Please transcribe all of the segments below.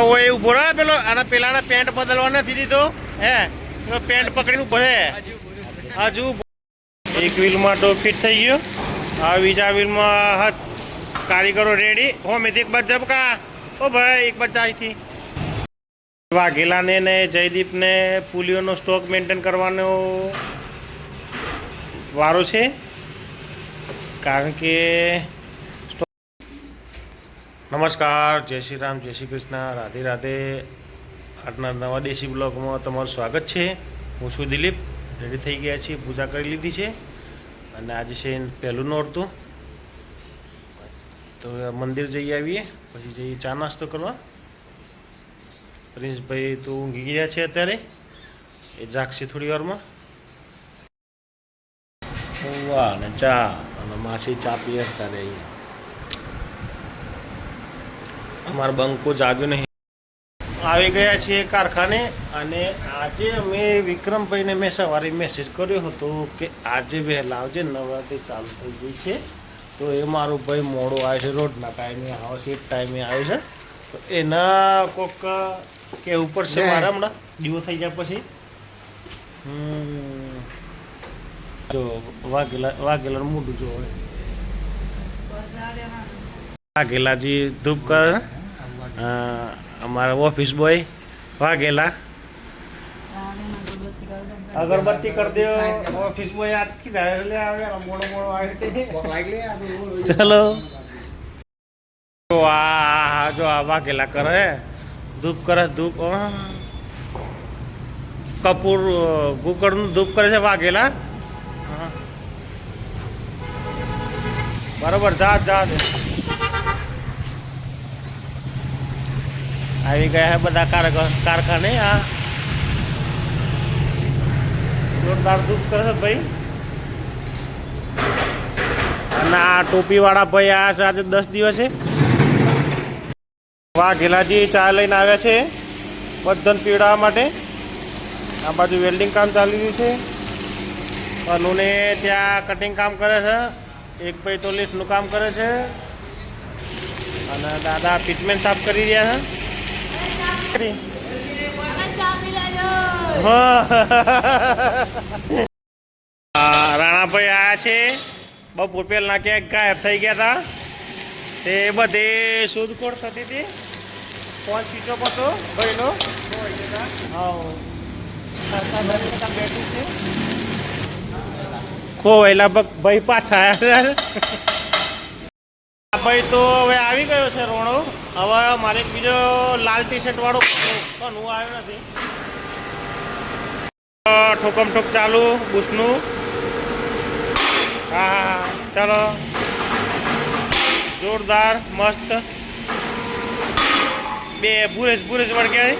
હોય ઉભો રહે પેલો અને પેલાના પેન્ટ બદલવા નથી દીધો હે પેન્ટ પકડીને ઉભો છે હજુ એક વ્હીલમાં તો ફિટ થઈ ગયો આ બીજા વ્હીલમાં કારીગરો રેડી હો મેં એક બાર જબકા ઓ ભાઈ એક બાર અહીંથી વાઘેલાને ને જયદીપને પુલીઓનો સ્ટોક મેન્ટેન કરવાનો વારો છે કારણ કે નમસ્કાર જય શ્રી રામ જય શ્રી કૃષ્ણ રાધે રાધે આજના નવા દેશી બ્લોગમાં તમારું સ્વાગત છે હું છું દિલીપ રેડી થઈ ગયા છીએ પૂજા કરી લીધી છે અને આજે છે પહેલું નોરતું તો મંદિર જઈ આવીએ પછી જઈએ ચા નાસ્તો કરવા પ્રિન્સભાઈ તો ઊંઘી ગયા છે અત્યારે એ જાગશે થોડી વારમાં વાહ ને ચા અને માસી ચા પીએ અત્યારે અમારો બંકો જાગ્યો નહીં આવી ગયા છીએ કારખાને અને આજે અમે વિક્રમભાઈને મેં સવારે મેસેજ કર્યો હતો કે આજે વહેલા આવજે નવરાત્રી ચાલુ થઈ ગઈ છે તો એ મારો ભાઈ મોડો આવે છે રોડના ટાઈમે આવે છે એક ટાઈમે આવે છે તો એના કોક કેવું પડશે મારે હમણાં દીવો થઈ જાય પછી જો વાઘેલા મોઢું જો વાઘેલાજી ધૂપ કર અમારા ઓફિસ બોય વાઘેલા અગરબત્તી कर दो ऑफिस बॉय आज की ले आवे मोड़ो मोड़ो आए चलो तो आ जो आ वाघेला करे धूप करे धूप कपूर गुकड़ નું ધૂપ કરે છે વાઘેલા બરોબર જા જા આવી ગયા બધા કારખાને આ જોરદાર ધૂપ કરે છે ભાઈ અને આ ટોપીવાળા ભાઈ આ છે આજે 10 દિવસે વાઘેલાજી ચા લઈને આવ્યા છે બધાને પીવડાવવા માટે આ બાજુ વેલ્ડિંગ કામ ચાલી રહ્યું છે અનુને ત્યાં કટિંગ કામ કરે છે એક ભાઈ તો લિફ્ટનું કામ કરે છે અને દાદા ફિટમેન્ટ સાફ કરી રહ્યા છે રાણાભાઈ આયા છે બપોર પહેલા ક્યાંક ગાયબ થઈ ગયા હતા તે બધે શોધખોળ થતી હતી ફોન સ્વિચ ઓફ હતો ભાઈનો ખોવાયેલા ભાઈ પાછા આવ્યા ભાઈ તો હવે આવી ગયો છે રોણો હવે મારે બીજો લાલ ટી શર્ટ વાળો પણ હું આવ્યો નથી ઠોકમ ઠોક ચાલુ બુશનું હા હા ચાલો જોરદાર મસ્ત બે ભૂરેશ વળગ્યા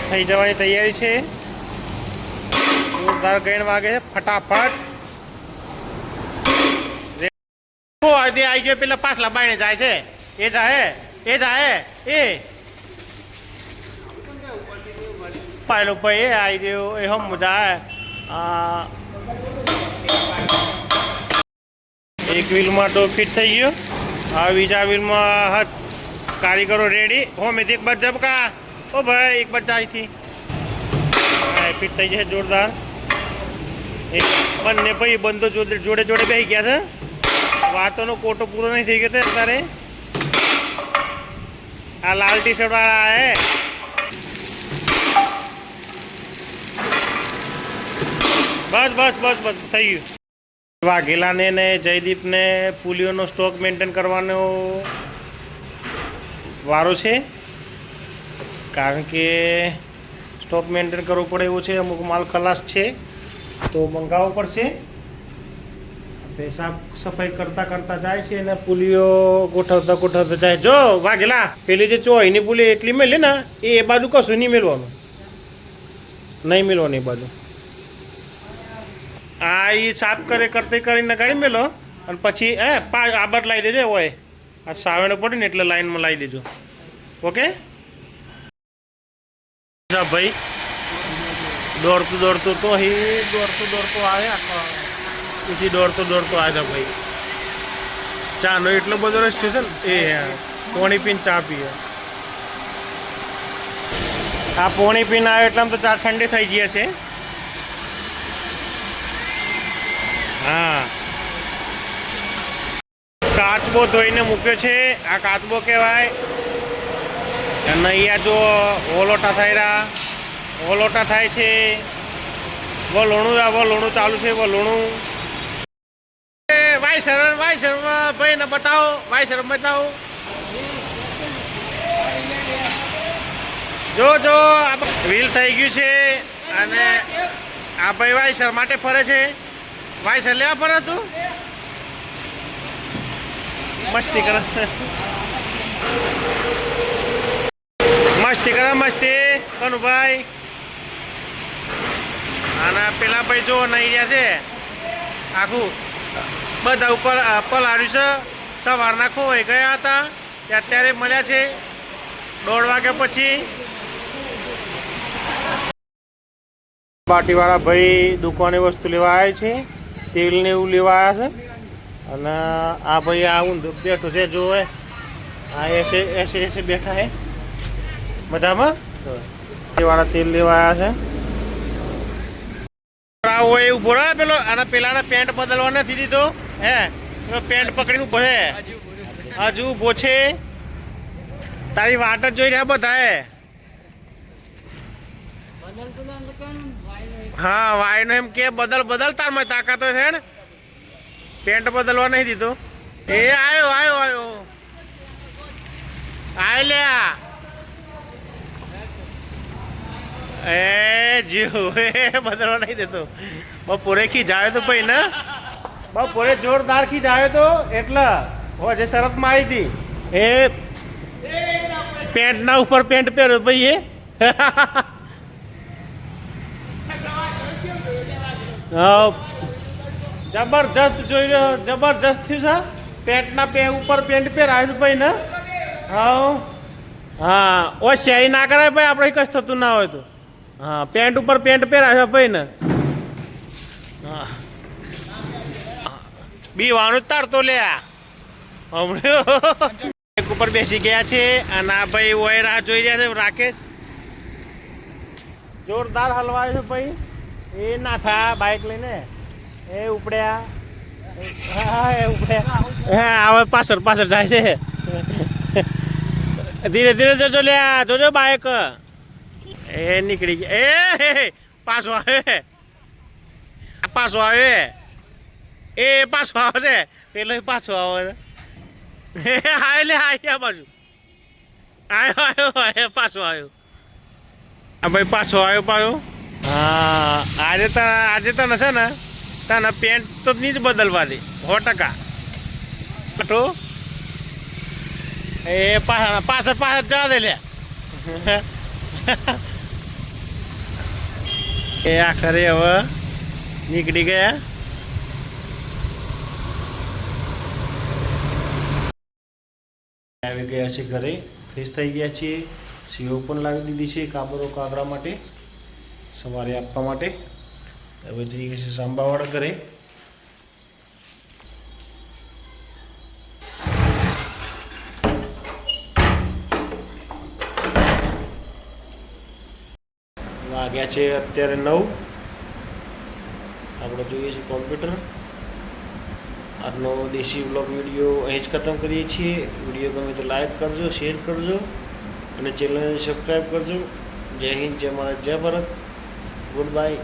થઈ જવાની તૈયારી છે જોરદાર ગણ વાગે છે ફટાફટ આવી ગયો પેલા પાછલા બાઈને જાય છે એ જાય એ પાયલો ભાઈ એ આવી ગયો એ હમ જાય એક વ્હીલમાં તો ફિટ થઈ ગયો આ બીજા વ્હીલમાં કારીગરો રેડી હો મેં એક બાર જબકા ઓ ભાઈ એક બાર અહીંથી ફિટ થઈ જશે જોરદાર બંને ભાઈ બંધો જોડે બેસી ગયા છે વાતોનો કોટો પૂરો નહીં થઈ ગયો છે અત્યારે આ લાલ ટી શર્ટ વાળા હે બસ થઈ ગયું વાઘેલાને ને જયદીપને પુલીઓનો સ્ટોક મેન્ટેન કરવાનો વારો છે કારણ કે સ્ટોક મેન્ટેન કરવો પડે એવું છે અમુક માલ ખલાસ છે તો મંગાવવો પડશે સાફ સફાઈ કરતા જાય છે અને પુલીઓ ગોઠવતા જાય જો વાઘેલા પેલી જે ચોઈની પુલી એટલી મેલી ને એ બાજુ કશું નહીં મેળવાનું એ બાજુ આ એ સાફ કરતી કરીને ગાડી મેલો અને પછી આ બદલાઈ દેજો હોય આ સાવેણો પડે ને એટલે લાઈનમાં લાવી દેજો ઓકે ભાઈ દોડતું તો દોડતું આવે પછી દોડતું આવે ભાઈ. ચાનો એટલો બધો રસ છે ને એ પોણી પીને ચા પીએ. આ પોણી પીને આવે એટલે આમ તો ચા ઠંડી થઈ ગઈ છે. હા, કાચબો ધોઈને મૂક્યો છે. આ કાચબો કહેવાય. અને અહીંયા જો ઓલોટા થાય છે. વલોણું ચાલુ છે. વાયસર ભાઈ ને બતાવો. જો વ્હીલ થઈ ગયું છે. અને આ ભાઈ વાયસર માટે ફરે છે. વાયસર લેવા ફરે તું મસ્તી કરે કનુભાઈ. અને પેલા ભાઈ જો નહીં રહ્યા છે. આખું બધા ઉપર પલાળ્યું છે. સવારના ખોવાઈ ગયા હતા અત્યારે મળ્યા છે 1:30 વાગ્યા પછી. પાટીવાળા ભાઈ દુકાને વસ્તુ લેવા આવ્યા છે. તેલ ને એવું લેવા આવ્યા છે. અને આ ભાઈ આ ઊંધું બેઠું છે. જો આ એસે બેઠા છે બધામાં. વાળા તેલ લેવા આવ્યા છે. ઉભો રહે પેલો. અને પેલાને પેન્ટ બદલવા નથી દીધો. પેન્ટ પકડીને ઉભો છે. હજુ ઉભો છે. તારી વાટ જ જોઈ રહ્યા બધા. હા, વાયનો એમ કે બદલ તારમાં તાકાત હોય છે ને. પેન્ટ બદલવા નહીં દીધો. એ આવ્યો લે. એ જીવ બદલવા નહીં દેતો. બપોરે ખીજાવે તો ભાઈ ને. બપોરે જોરદાર ખીજાવે તો એટલે જે શરત મારી હતી એ પેન્ટ ના ઉપર પેન્ટ પહેર્યો ભાઈ. જબરજસ્ત જોઈ રહ્યો. જબરજસ્ત થયું છે. પેન્ટના ઉપર પેન્ટ પહેરાવ્યું ભાઈ ને. હા, ઓ શેરી ના કરાય ભાઈ. આપણે કશ થતું ના હોય તો. હા, પેન્ટ ઉપર પેન્ટ પહેરાવ્યો ભાઈ ને. હા, બીવાનું જ તારતો લે. હમણાં એક ઉપર બેસી ગયા છે. અને આ ભાઈ ઓય રાહ જોઈ રહ્યા છે. રાકેશ જોરદાર હલવાય છે ભાઈ. એ નાથા બાઇક લઈને ઉપડ્યા. હા, હવે પાછળ જાય છે. ધીરે જજો લ્યા. જોજો બાઇક. એ નીકળી ગયા. એ પાછો આવે. એ પાછો આવે છે. પેલો પાછો આવે. આ બાજુ આવ્યો. પાછો આવ્યો. આ ભાઈ પાછો આવ્યો. હા, આજે તને છે ને તને પેન્ટ તો નહીં જ બદલવા દે 100%. એ પાછળ જવા દે લે. એ આખરે હવે નીકળી ગયા. આવી ગયા છે ઘરે. ફ્રેશ થઈ ગયા છીએ. સીઓ પણ લાવી દીધી છે કાગડા માટે સવારે આપવા માટે. હવે જઈએ છીએ સાંબાવાળા ઘરે. વાગ્યા છે અત્યારે 9. આપણે જોઈએ છીએ કોમ્પ્યુટર. આજનો દેશી બ્લોગ વિડીયો અહીં જ ખતમ કરીએ છીએ. વિડીયો ગમે તો લાઈક કરજો, શેર કરજો અને ચેનલને સબસ્ક્રાઈબ કરજો. જય હિન્દ, જય ભારત, જય ભારત. Good bye.